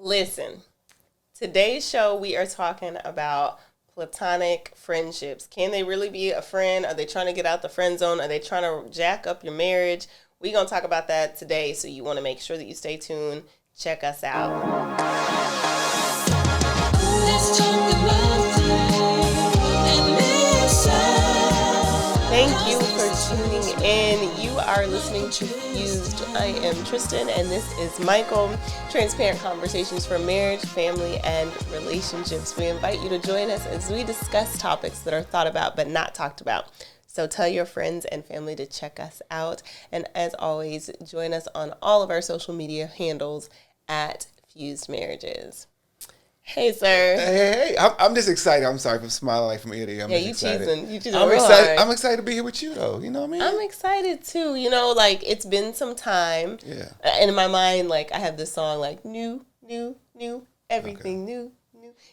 Listen, today's show we are talking about platonic friendships. Can they really be a friend? Are they trying to get out the friend zone? Are they trying to jack up your marriage? We're going to talk about that today, so you want to make sure that you stay tuned. Check us out. Thank you for tuning in. You are listening to Fused. I am Tristin, and this is Michael. Transparent conversations for marriage, family, and relationships. We invite you to join us as we discuss topics that are thought about but not talked about. So tell your friends and family to check us out. And as always, join us on all of our social media handles at Fused Marriages. Hey, sir. Hey. I'm just excited. I'm sorry for smiling like from ear to ear. I'm you cheesing. You cheesing I'm real excited. hard. I'm excited to be here with you, though. You know what I mean? I'm excited, too. You know, like, it's been some time. Yeah. And in my mind, like, I have this song, like, new, everything new.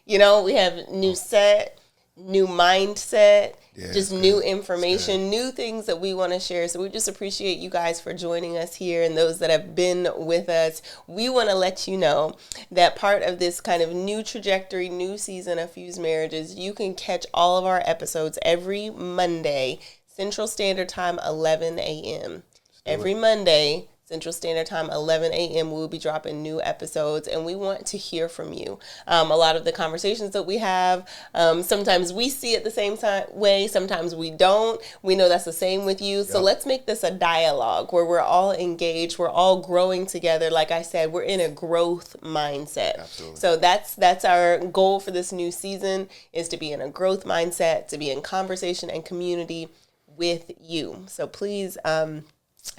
You know, we have new set, new mindset, just new information, new things that we want to share. So we just appreciate you guys for joining us here and those that have been with us. We want to let you know that part of this kind of new trajectory, new season of Fused Marriages, you can catch all of our episodes every Monday, Central Standard Time, 11 a.m. Every Monday, Central Standard Time, 11 a.m. We'll be dropping new episodes, and we want to hear from you. A lot of the conversations that we have, sometimes we see it the same way, sometimes we don't. We know that's the same with you. So let's make this a dialogue where we're all engaged, we're all growing together. Like I said, we're in a growth mindset. Absolutely. So that's our goal for this new season, is to be in a growth mindset, to be in conversation and community with you. So please,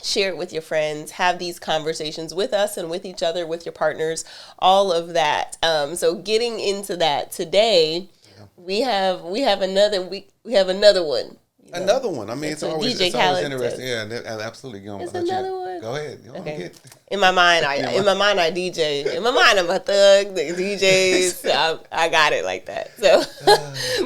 share it with your friends, have these conversations with us and with each other, with your partners, all of that. So getting into that today, we have another one. Another one. I mean, it's always interesting. Yeah, absolutely. It's another one. Go ahead. Okay. In my mind, I DJ. In my mind, I'm a thug. The DJs, so I got it like that. So,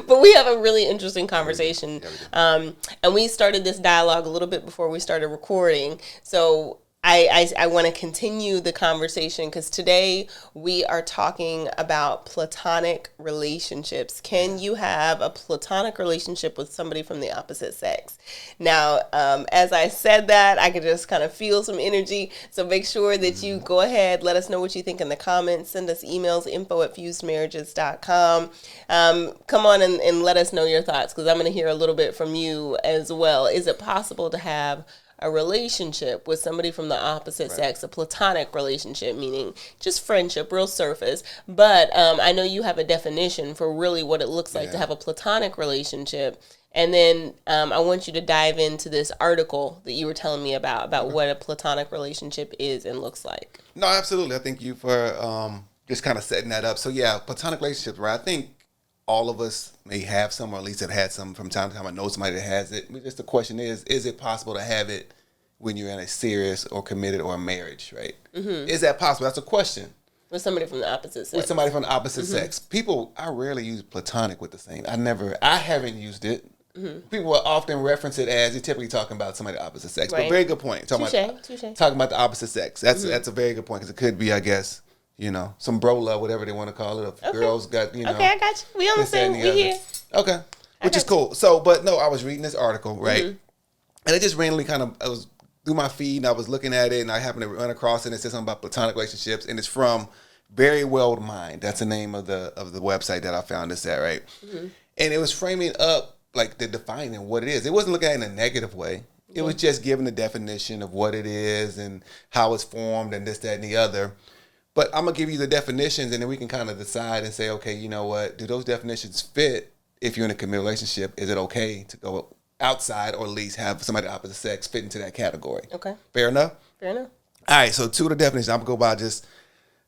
but we have a really interesting conversation, and we started this dialogue a little bit before we started recording. So I want to continue the conversation because today we are talking about platonic relationships. Can you have a platonic relationship with somebody from the opposite sex? Now, as I said that, I could just kind of feel some energy. So make sure that you go ahead, let us know what you think in the comments. Send us emails, info@fusedmarriages.com. Come on and let us know your thoughts because I'm going to hear a little bit from you as well. Is it possible to have a relationship with somebody from the opposite sex, a platonic relationship, meaning just friendship, real surface. But I know you have a definition for really what it looks like to have a platonic relationship. And then I want you to dive into this article that you were telling me about what a platonic relationship is and looks like. No, absolutely. I thank you for just kind of setting that up. So, platonic relationships, right? I think all of us may have some, or at least have had some from time to time. I know somebody that has it. Just the question is it possible to have it when you're in a serious or committed or a marriage, right? Mm-hmm. Is that possible? That's a question. With somebody from the opposite sex. With somebody from the opposite sex. I rarely use platonic with the same. I haven't used it. Mm-hmm. People will often reference it as, you're typically talking about somebody of the opposite sex. Right. But very good point. Talking about the opposite sex. That's a very good point because it could be, I guess, some bro love, whatever they want to call it. If girls got, Okay, I got you. We on the same, we here. Okay, which is cool. So, but no, I was reading this article, right? Mm-hmm. And it just randomly I was through my feed and I was looking at it and I happened to run across it and it said something about platonic relationships and it's from Very Well Mind. That's the name of the website that I found this at, right? Mm-hmm. And it was framing up like the defining what it is. It wasn't looking at it in a negative way. It was just giving the definition of what it is and how it's formed and this, that, and the other. But I'm going to give you the definitions and then we can kind of decide and say, okay, you know what? Do those definitions fit if you're in a committed relationship? Is it okay to go outside or at least have somebody of the opposite sex fit into that category? Okay. Fair enough? Fair enough. All right, so two of the definitions, I'm going to go by just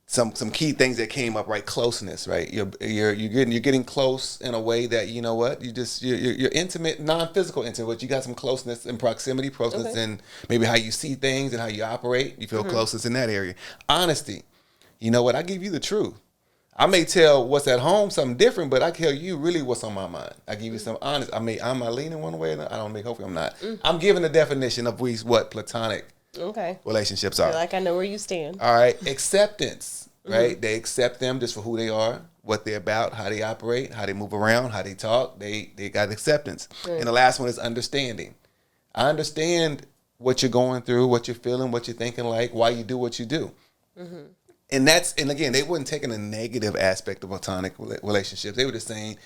some key things that came up, right? Closeness, right? You're getting close in a way that, you know what? You're intimate, non-physical intimate, but you got some closeness and proximity, closeness in maybe how you see things and how you operate. You feel closeness in that area. Honesty. You know what? I give you the truth. I may tell what's at home something different, but I tell you really what's on my mind. I give you some honest. Am I leaning one way or not? Hopefully I'm not. I'm giving the definition of what platonic relationships are. I feel like I know where you stand. All right. Acceptance. right? They accept them just for who they are, what they're about, how they operate, how they move around, how they talk. They got acceptance. Right. And the last one is understanding. I understand what you're going through, what you're feeling, what you're thinking, like why you do what you do. And again, they weren't taking a negative aspect of platonic relationships. They were just saying,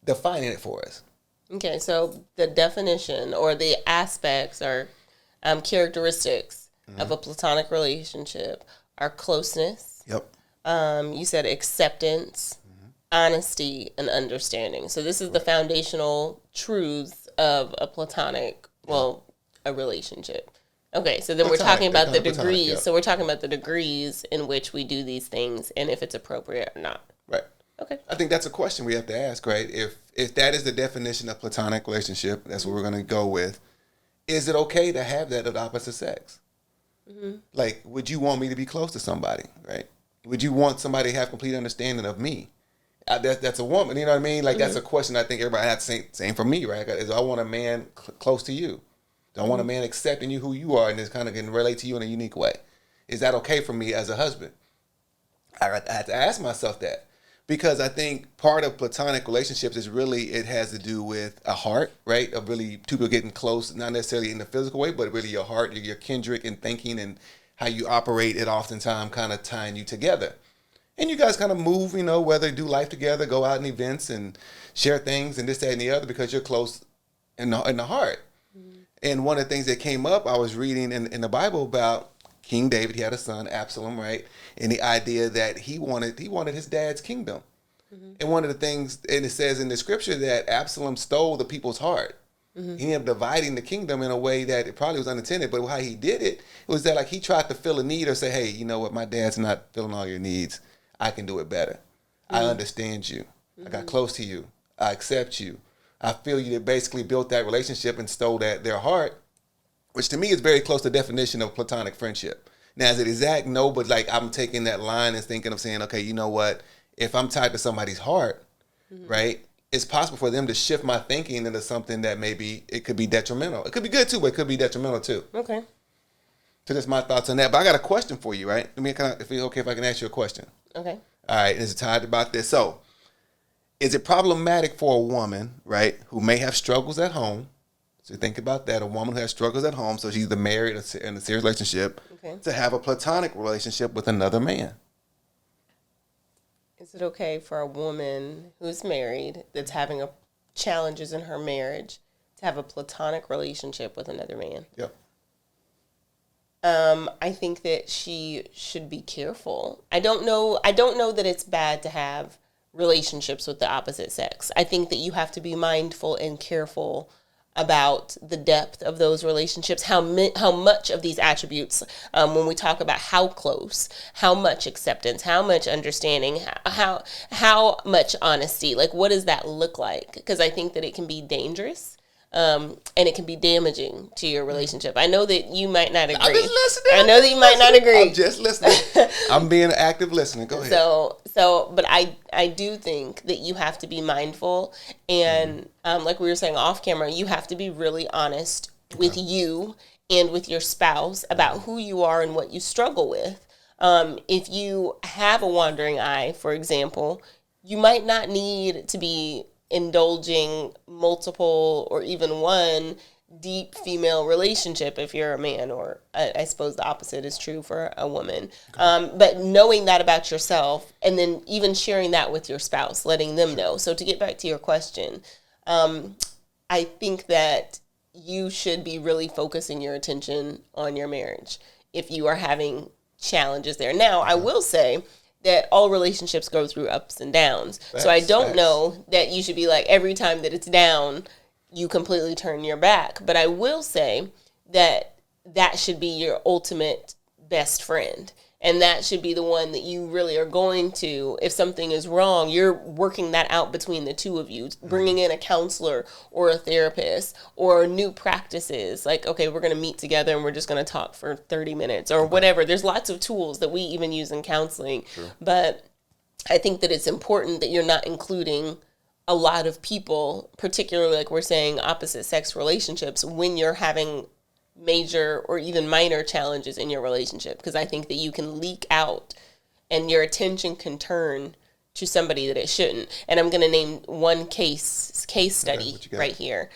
defining it for us. Okay, so the definition or the aspects or characteristics of a platonic relationship are closeness. Yep. You said acceptance, honesty, and understanding. So this is the foundational truths of a platonic, a relationship. Okay, so then we're talking about the degrees. Yeah. So we're talking about the degrees in which we do these things and if it's appropriate or not. Right. Okay. I think that's a question we have to ask, right? If that is the definition of platonic relationship, that's what we're going to go with. Is it okay to have that of the opposite sex? Like, would you want me to be close to somebody, right? Would you want somebody to have complete understanding of me? That's a woman, you know what I mean? Like, that's a question I think everybody has to say, same for me, right? Do I want a man close to you? Do I want a man accepting you who you are and just kind of can relate to you in a unique way? Is that okay for me as a husband? I have to ask myself that. Because I think part of platonic relationships is really, it has to do with a heart, right? Of really two people getting close, not necessarily in the physical way, but really your heart, your kindred and thinking and how you operate, it oftentimes kind of tying you together. And you guys kind of move, whether do life together, go out in events and share things and this, that, and the other because you're close in the heart. And one of the things that came up, I was reading in the Bible about King David. He had a son, Absalom, right? And the idea that he wanted his dad's kingdom. And one of the things, and it says in the scripture that Absalom stole the people's heart. He ended up dividing the kingdom in a way that it probably was unintended, but how he did it was that like he tried to fill a need or say, hey, you know what, my dad's not filling all your needs. I can do it better. I understand you. I got close to you. I accept you. I feel you. That basically built that relationship and stole their heart, which to me is very close to the definition of platonic friendship. Now, is it exact? No, but like I'm taking that line and thinking of saying, okay, you know what? If I'm tied to somebody's heart, right, it's possible for them to shift my thinking into something that maybe it could be detrimental. It could be good too, but it could be detrimental too. Okay. So that's my thoughts on that. But I got a question for you, right? If it's okay if I can ask you a question. Okay. All right, is it tied about this? So, is it problematic for a woman, right, who may have struggles at home? So think about that. A woman who has struggles at home, so she's either married or in a serious relationship, to have a platonic relationship with another man. Is it okay for a woman who's married that's having challenges in her marriage to have a platonic relationship with another man? Yep. I think that she should be careful. I don't know that it's bad to have relationships with the opposite sex. I think that you have to be mindful and careful about the depth of those relationships, how much of these attributes, when we talk about how close, how much acceptance, how much understanding, how much honesty, like what does that look like? Because I think that it can be dangerous. And it can be damaging to your relationship. I know that you might not agree. I'm just listening. I know that you might not agree. I'm just listening. I'm being an active listener. Go ahead. But I do think that you have to be mindful. And like we were saying off camera, you have to be really honest with you and with your spouse about who you are and what you struggle with. If you have a wandering eye, for example, you might not need to be indulging multiple or even one deep female relationship if you're a man, or I suppose the opposite is true for a woman. But knowing that about yourself and then even sharing that with your spouse, letting them know. So to get back to your question, I think that you should be really focusing your attention on your marriage if you are having challenges there. Now, I will say that all relationships go through ups and downs. So I don't know that you should be like, every time that it's down, you completely turn your back. But I will say that that should be your ultimate best friend. And that should be the one that you really are going to, if something is wrong, you're working that out between the two of you, bringing in a counselor or a therapist or new practices. Like, okay, we're going to meet together and we're just going to talk for 30 minutes or whatever. There's lots of tools that we even use in counseling. Sure. But I think that it's important that you're not including a lot of people, particularly like we're saying opposite sex relationships, when you're having major or even minor challenges in your relationship, because I think that you can leak out and your attention can turn to somebody that it shouldn't. And I'm going to name one case study right here.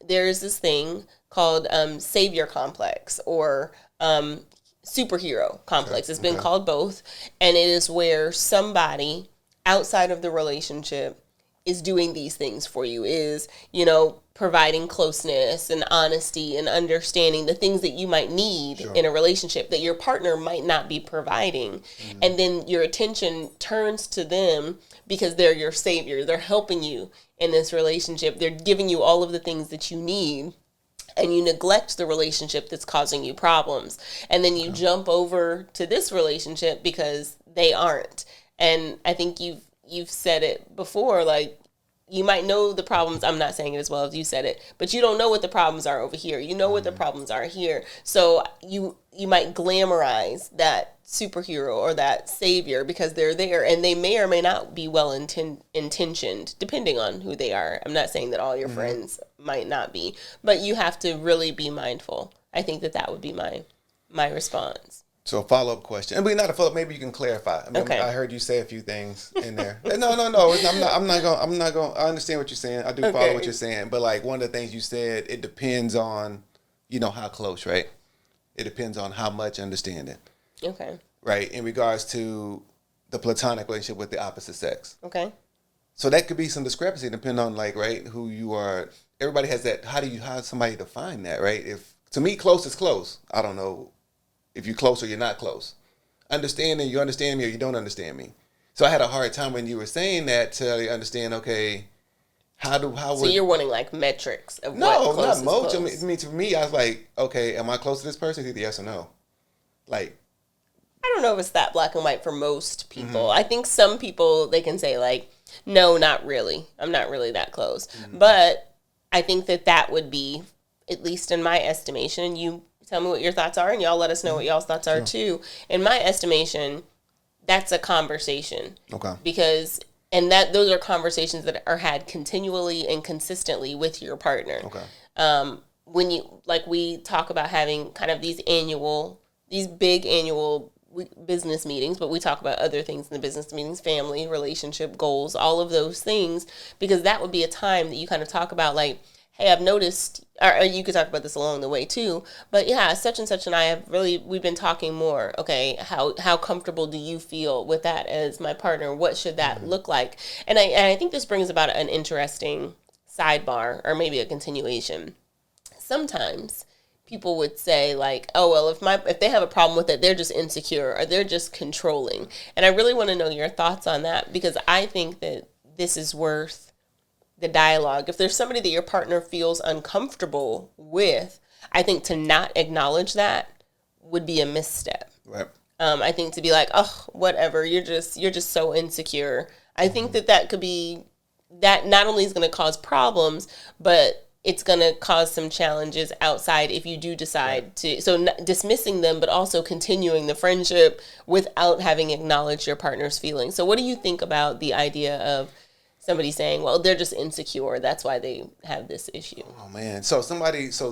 There's this thing called savior complex or superhero complex. It's been called both. And it is where somebody outside of the relationship is doing these things for you, is, providing closeness and honesty and understanding the things that you might need in a relationship that your partner might not be providing. And then your attention turns to them because they're your savior. They're helping you in this relationship. They're giving you all of the things that you need. And you neglect the relationship that's causing you problems. And then you jump over to this relationship because they aren't. And I think you've said it before, like, you might know the problems. I'm not saying it as well as you said it, but you don't know what the problems are over here. You know what the problems are here. So you might glamorize that superhero or that savior because they're there, and they may or may not be well intentioned, depending on who they are. I'm not saying that all your friends might not be, but you have to really be mindful. I think that would be my response. So a follow-up question. I mean, not a follow-up. Maybe you can clarify. I mean, I heard you say a few things in there. No. I'm not going. I understand what you're saying. I do follow what you're saying. But like one of the things you said, it depends on, how close, right? It depends on how much understanding. Okay. Right. In regards to the platonic relationship with the opposite sex. Okay. So that could be some discrepancy depending on who you are. Everybody has that. How does somebody define that, right? If to me, close is close. I don't know. If you're close or you're not close. Understanding, you understand me or you don't understand me. So I had a hard time when you were saying that to understand, okay, So you're wanting like metrics of no, what close not much. Close. I mean, to me, I was like, okay, am I close to this person? Either yes or no. Like, I don't know if it's that black and white for most people. I think some people, they can say like, no, not really. I'm not really that close. But I think that would be, at least in my estimation, you tell me what your thoughts are, and y'all let us know what y'all's thoughts are too. In my estimation, that's a conversation. Okay. Because, and those are conversations that are had continually and consistently with your partner. Okay. When we talk about having kind of these big annual business meetings, but we talk about other things in the business meetings, family, relationship, goals, all of those things, because that would be a time that you kind of talk about like, hey, I've noticed, or you could talk about this along the way too, but yeah, such and such and I we've been talking more. Okay, how comfortable do you feel with that as my partner? What should that look like? And I think this brings about an interesting sidebar, or maybe a continuation. Sometimes people would say like, oh, well, if they have a problem with it, they're just insecure or they're just controlling. And I really want to know your thoughts on that, because I think that this is worth the dialogue. If there's somebody that your partner feels uncomfortable with, I think to not acknowledge that would be a misstep. Right. I think to be like, oh, whatever, you're just so insecure. I think that could be, that not only is going to cause problems, but it's going to cause some challenges outside if you do decide to. So dismissing them, but also continuing the friendship without having acknowledged your partner's feelings. So what do you think about the idea of somebody saying, well, they're just insecure, that's why they have this issue? Oh, man. So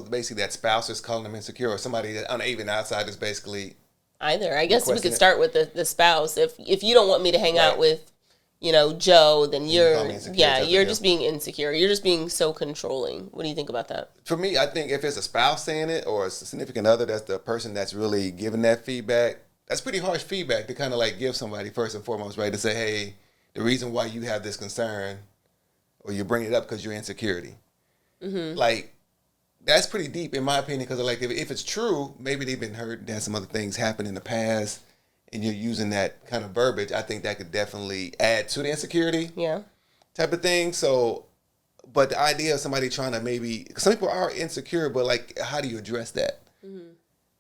basically that spouse is calling them insecure, or somebody that, even outside is basically... Either. I guess we could start with the spouse. If you don't want me to hang out with, Joe, then you're just being insecure. You're just being so controlling. What do you think about that? For me, I think if it's a spouse saying it, or a significant other, that's the person that's really giving that feedback, that's pretty harsh feedback to kind of like give somebody first and foremost, right? To say, hey, the reason why you have this concern, or you bring it up because you're insecurity. Like, that's pretty deep in my opinion, because like if it's true, maybe they've been hurt and had some other things happen in the past, and you're using that kind of verbiage. I think that could definitely add to the insecurity type of thing. So, but the idea of somebody trying to maybe, some people are insecure, but like, how do you address that?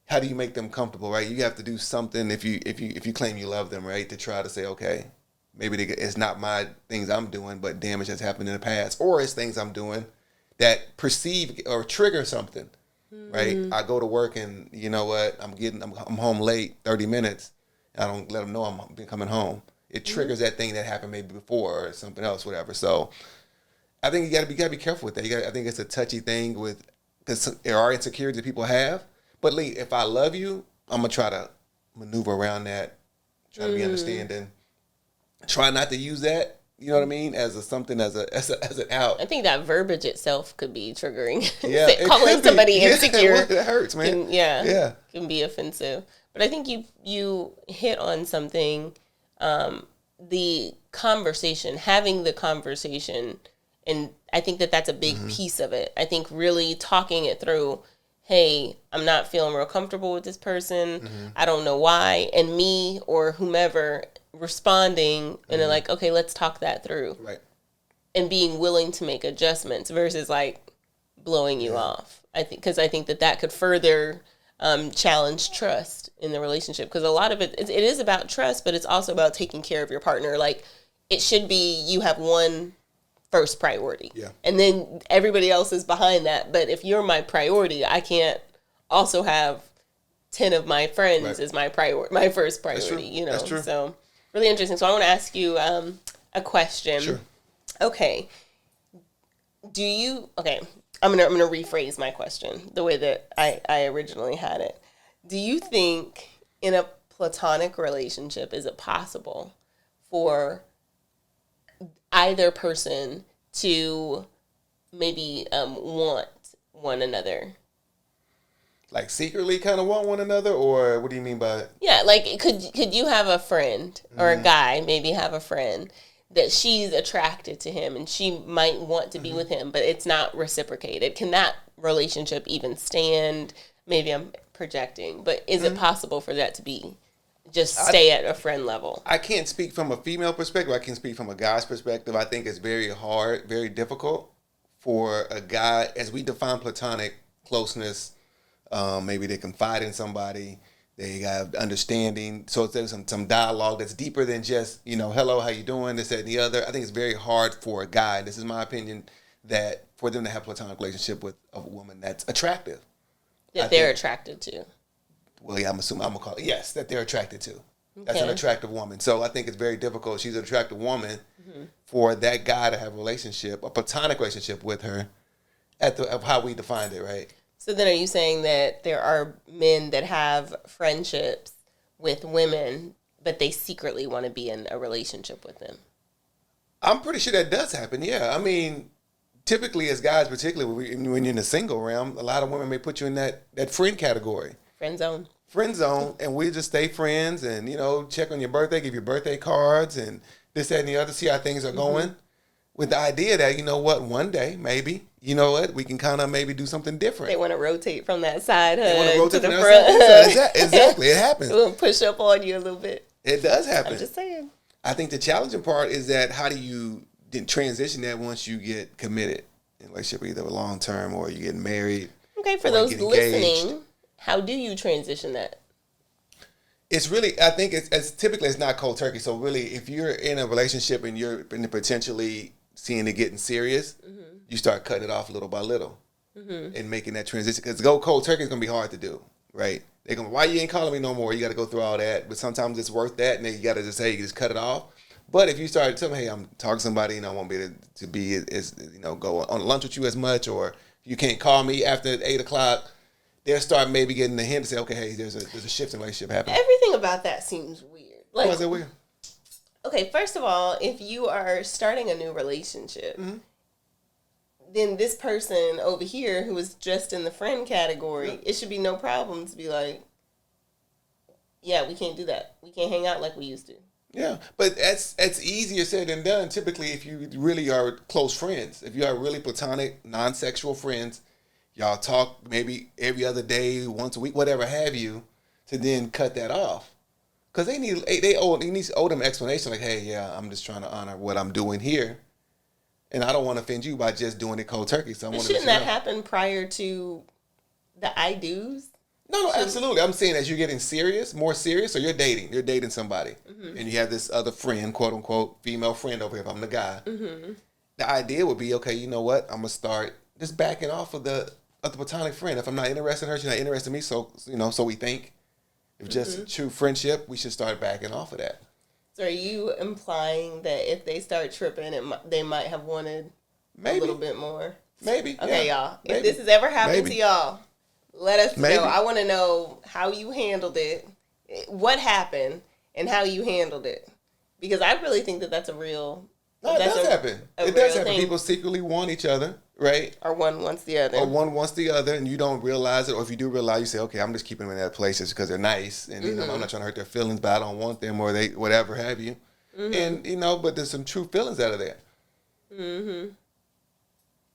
How do you make them comfortable, right? You have to do something if you claim you love them, right? To try to say, okay, maybe it's not my things I'm doing, but damage has happened in the past, or it's things I'm doing that perceive or trigger something, right? I go to work and you know what? I'm home late, 30 minutes. I don't let them know I'm coming home. It triggers that thing that happened maybe before or something else, whatever. So I think you gotta be careful with that. I think it's a touchy thing because there are insecurities that people have. But Lee, if I love you, I'm gonna try to maneuver around that trying to be understanding. Try not to use that, you know what I mean, as an out. I think that verbiage itself could be triggering. Yeah, calling somebody insecure. It hurts, man. Can be offensive. But I think you hit on something. The conversation, having the conversation, and I think that's a big piece of it. I think really talking it through. Hey, I'm not feeling real comfortable with this person. I don't know why, and me or whomever responding and they're like, okay, let's talk that through. Right. And being willing to make adjustments versus like blowing you off. I think that could further challenge trust in the relationship. Because a lot of it is about trust, but it's also about taking care of your partner. Like it should be you have one first priority. Yeah. And then everybody else is behind that. But if you're my priority, I can't also have 10 of my friends as my first priority, you know. That's true. So really interesting. So I want to ask you a question. Sure. Okay. I'm gonna rephrase my question the way that I originally had it. Do you think in a platonic relationship, is it possible for either person to maybe want one another? Like secretly kind of want one another, or what do you mean by it? Yeah, like could you have a friend or a guy maybe have a friend that she's attracted to him and she might want to be with him, but it's not reciprocated? Can that relationship even stand? Maybe I'm projecting, but is it possible for that to be just stay at a friend level? I can't speak from a female perspective. I can speak from a guy's perspective. I think it's very hard, very difficult for a guy, as we define platonic closeness. Maybe they confide in somebody. They have understanding. So there's some dialogue that's deeper than just, hello, how you doing, this, that, and the other. I think it's very hard for a guy, this is my opinion, that for them to have a platonic relationship with a woman that's attractive. That they're attracted to. Well, yeah, I'm going to call it, yes, that they're attracted to. Okay. That's an attractive woman. So I think it's very difficult. She's an attractive woman for that guy to have a platonic relationship with her of how we defined it, right? So then are you saying that there are men that have friendships with women, but they secretly want to be in a relationship with them? I'm pretty sure that does happen, yeah. I mean, typically as guys, particularly when you're in the single realm, a lot of women may put you in that friend category. Friend zone. Friend zone, and we just stay friends and, check on your birthday, give you birthday cards and this, that, and the other, see how things are going. With the idea that, one day, maybe, we can kind of maybe do something different. They want to rotate from that side to the front. Exactly, it happens. We'll push up on you a little bit. It does happen. I'm just saying. I think the challenging part is that how do you transition that once you get committed in a relationship, either long term or you get married. Okay, for those listening, how do you transition that? It's really, I think it's typically it's not cold turkey. So really, if you're in a relationship and you're potentially seeing it getting serious, you start cutting it off little by little and making that transition. Because go cold turkey is going to be hard to do, right? They're going, why you ain't calling me no more? You got to go through all that. But sometimes it's worth that, and then you got to just cut it off. But if you start telling me, hey, I'm talking to somebody and I won't be able to be as go on lunch with you as much, or you can't call me after 8 o'clock, they'll start maybe getting the hint to say, okay, hey, there's a shift in relationship happening. Everything about that seems weird. Why is it weird? Okay, first of all, if you are starting a new relationship, then this person over here who is just in the friend category, it should be no problem to be like, yeah, we can't do that. We can't hang out like we used to. Yeah, but that's easier said than done. Typically, if you really are close friends, if you are really platonic, non-sexual friends, y'all talk maybe every other day, once a week, whatever have you, to then cut that off. Because they need to owe them an explanation like, hey, yeah, I'm just trying to honor what I'm doing here. And I don't want to offend you by just doing it cold turkey. So shouldn't that happen prior to the I do's? No, absolutely. I'm saying as you're getting more serious, or you're dating somebody, and you have this other friend, quote unquote, female friend over here, if I'm the guy. The idea would be, okay, you know what? I'm going to start just backing off of the platonic friend. If I'm not interested in her, she's not interested in me, so we think. If just true friendship, we should start backing off of that. So are you implying that if they start tripping, they might have wanted a little bit more? Maybe. Okay, y'all. Maybe. If this has ever happened to y'all, let us know. I want to know how you handled it, what happened, and how you handled it. Because I really think that that's a real... No, it does happen. It does happen. People secretly want each other, right? Or one wants the other. Or one wants the other, and you don't realize it. Or if you do realize, you say, okay, I'm just keeping them in that place just because they're nice. And, you know, I'm not trying to hurt their feelings, but I don't want them or they, whatever have you. And, you know, but there's some true feelings out of there.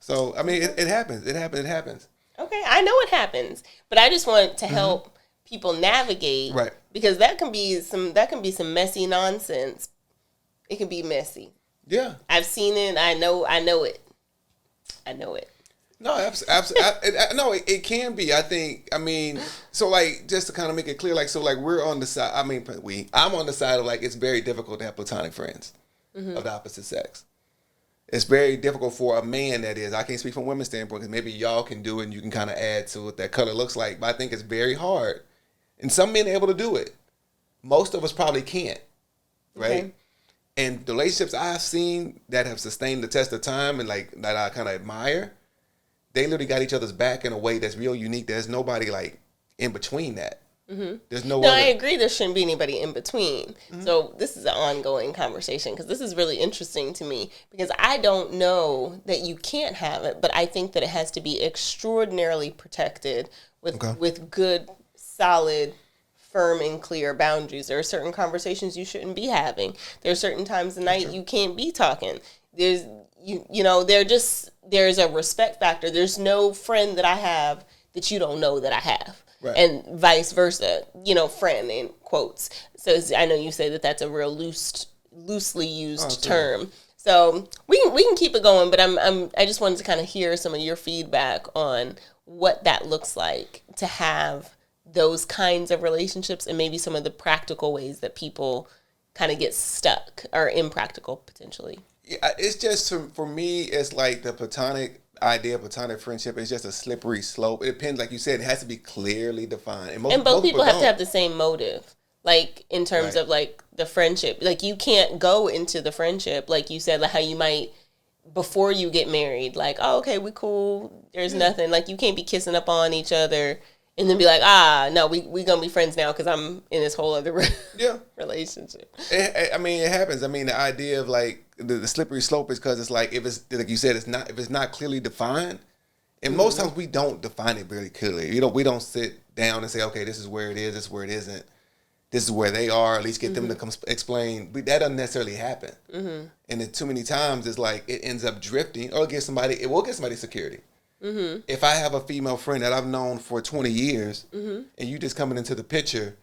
So, I mean, it happens. It happens. Okay, I know it happens. But I just want to help people navigate. Right. Because that can be some messy nonsense. It can be messy. Yeah. I've seen it. I know it. No, absolutely. No, it can be. I mean, so like, just to kind of make it clear, like, so like we're on the side, I'm on the side of like, it's very difficult to have platonic friends of the opposite sex. It's very difficult for a man, that is. I can't speak from women's standpoint because maybe y'all can do it and you can kind of add to what that color looks like. But I think it's very hard. And some men are able to do it. Most of us probably can't. Right? Okay. And the relationships I've seen that have sustained the test of time and like that I kind of admire, they literally got each other's back in a way that's real unique. There's nobody like in between that. There's no other. I agree. There shouldn't be anybody in between. So this is an ongoing conversation because this is really interesting to me because I don't know that you can't have it, but I think that it has to be extraordinarily protected with good, solid, firm and clear boundaries. There are certain conversations you shouldn't be having. There are certain times of the night you can't be talking. There's there's a respect factor. There's no friend that I have that you don't know that I have. Right. And vice versa, friend in quotes. So I know you say that that's a real loosely used term. So we can keep it going, but I just wanted to kind of hear some of your feedback on what that looks like to have those kinds of relationships and maybe some of the practical ways that people kind of get stuck or impractical potentially. Yeah, it's just, for me, it's like the platonic idea of platonic friendship is just a slippery slope. It depends, like you said, it has to be clearly defined. And both people have to have the same motive, like in terms of like the friendship. Like you can't go into the friendship, like you said, like how you might before you get married, like, oh, okay, we cool. There's nothing. Like you can't be kissing up on each other. And then be like, no, we gonna be friends now because I'm in this whole other relationship. It happens. I mean, the idea of like the slippery slope is because it's like if it's like you said, if it's not clearly defined, and most times we don't define it very clearly. We don't sit down and say, okay, this is where it is, this is where it isn't, this is where they are. At least get them to come explain. But that doesn't necessarily happen. And then too many times it's like it ends up drifting, or it will get somebody security. If I have a female friend that I've known for 20 years and you just coming into the picture,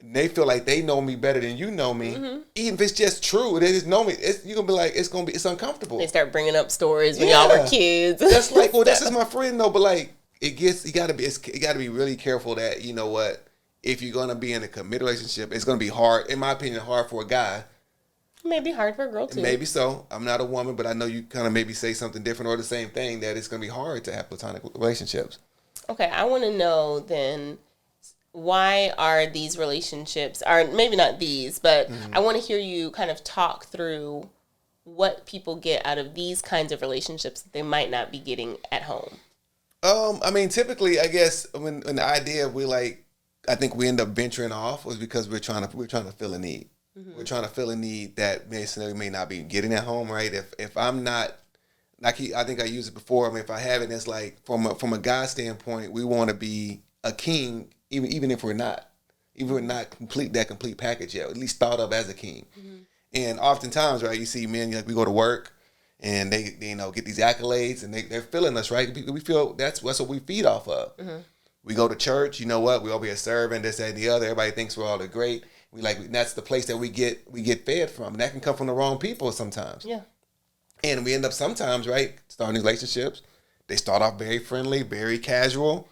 they feel like they know me better than you know me, even if it's just true, they just know me, you're going to be like, it's uncomfortable. They start bringing up stories when y'all were kids. That's like, well, this is my friend though, but like, you got to be really careful that, you know what, if you're going to be in a committed relationship, it's going to be hard, in my opinion, hard for a guy. It may be hard for a girl too. Maybe so. I'm not a woman, but I know you kind of maybe say something different or the same thing, that it's going to be hard to have platonic relationships. Okay, I want to know then, why are these relationships, or maybe not these, but I want to hear you kind of talk through what people get out of these kinds of relationships that they might not be getting at home. Typically, I guess when the idea I think we end up venturing off was because we're trying to fill a need. We're trying to fill a need that may not be getting at home, right? If I'm not, like I think I used it before. I mean, if I haven't, it's like from a guy standpoint, we want to be a king, even if we're not, complete package yet, at least thought of as a king. And oftentimes, right, you see men like we go to work and they get these accolades and they're feeling us, right? We feel that's what we feed off of. We go to church, you know what? We all be a servant, this, that, and the other. Everybody thinks we're all great. That's the place that we get fed from. And that can come from the wrong people sometimes. Yeah. And we end up sometimes, right, starting these relationships. They start off very friendly, very casual,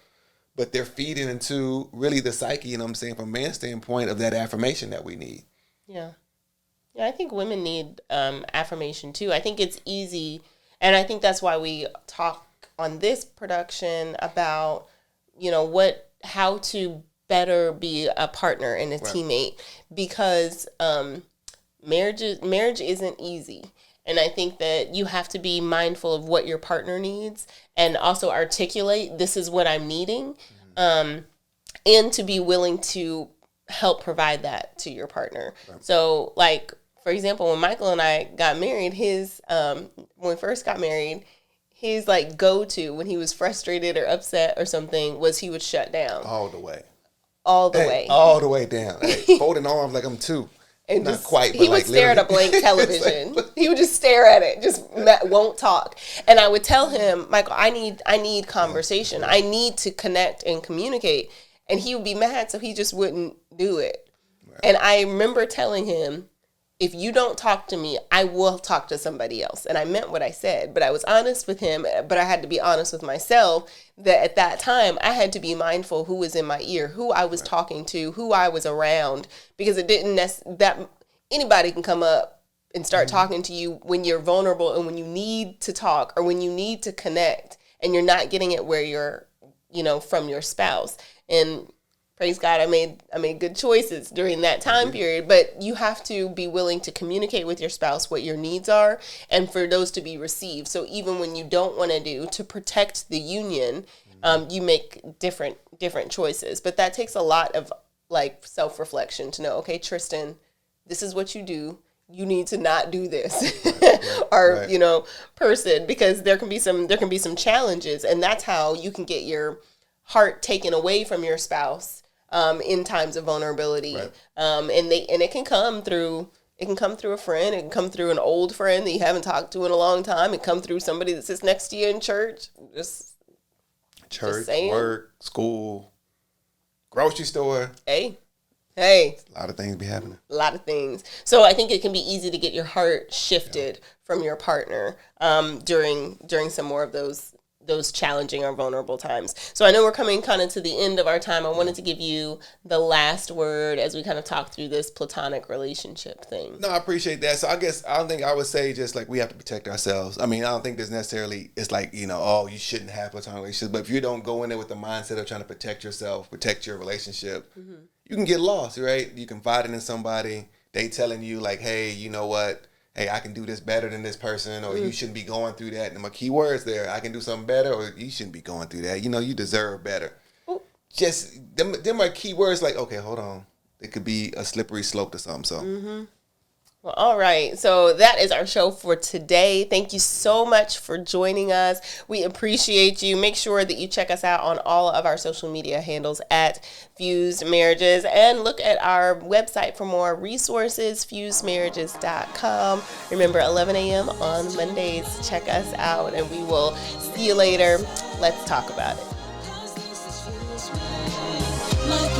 but they're feeding into really the psyche, you know what I'm saying, from a man's standpoint, of that affirmation that we need. Yeah. Yeah, I think women need affirmation too. I think it's easy, and I think that's why we talk on this production about, how to better be a partner and a teammate, because marriage isn't easy. And I think that you have to be mindful of what your partner needs and also articulate, this is what I'm needing, and to be willing to help provide that to your partner. Right. So, like, for example, when Michael and I got married, when we first got married, his like go-to when he was frustrated or upset or something was he would shut down. All the way. All the way. All the way down. Hey, folding arms like I'm two. And not just, quite, but he like would stare at a blank television. He would just stare at it, just won't talk. And I would tell him, Michael, I need conversation. I need to connect and communicate. And he would be mad, so he just wouldn't do it. Right. And I remember telling him, if you don't talk to me, I will talk to somebody else. And I meant what I said, but I was honest with him, but I had to be honest with myself that at that time I had to be mindful who was in my ear, who I was talking to, who I was around, because it didn't that anybody can come up and start talking to you when you're vulnerable and when you need to talk or when you need to connect and you're not getting it where you're, from your spouse. And praise God, I made good choices during that time period, but you have to be willing to communicate with your spouse what your needs are and for those to be received. So even when you don't want to protect the union, you make different choices. But that takes a lot of like self-reflection to know, okay, Tristin, this is what you do. You need to not do this or, person, because there can be some challenges, and that's how you can get your heart taken away from your spouse in times of vulnerability. Right. And it can come through a friend. It can come through an old friend that you haven't talked to in a long time. It can come through somebody that sits next to you in church. Just work, school, grocery store. Hey. A lot of things be happening. A lot of things. So I think it can be easy to get your heart shifted from your partner during some more of those challenging or vulnerable times. So I know we're coming kind of to the end of our time. I wanted to give you the last word as we kind of talk through this platonic relationship thing. No, I appreciate that. So I guess I don't think I would say just like we have to protect ourselves. I mean, I don't think there's necessarily, it's like, you shouldn't have platonic relationships. But if you don't go in there with the mindset of trying to protect yourself, protect your relationship, you can get lost, right? You confiding in somebody, they telling you like, hey, you know what? Hey, I can do this better than this person, or you shouldn't be going through that. And my key words there, I can do something better, or you shouldn't be going through that. You deserve better. Ooh. Just, them are key words like, okay, hold on. It could be a slippery slope to something, so. Well, all right. So that is our show for today. Thank you so much for joining us. We appreciate you. Make sure that you check us out on all of our social media handles at Fused Marriages, and look at our website for more resources, fusedmarriages.com. Remember, 11 a.m. on Mondays. Check us out, and we will see you later. Let's talk about it. Like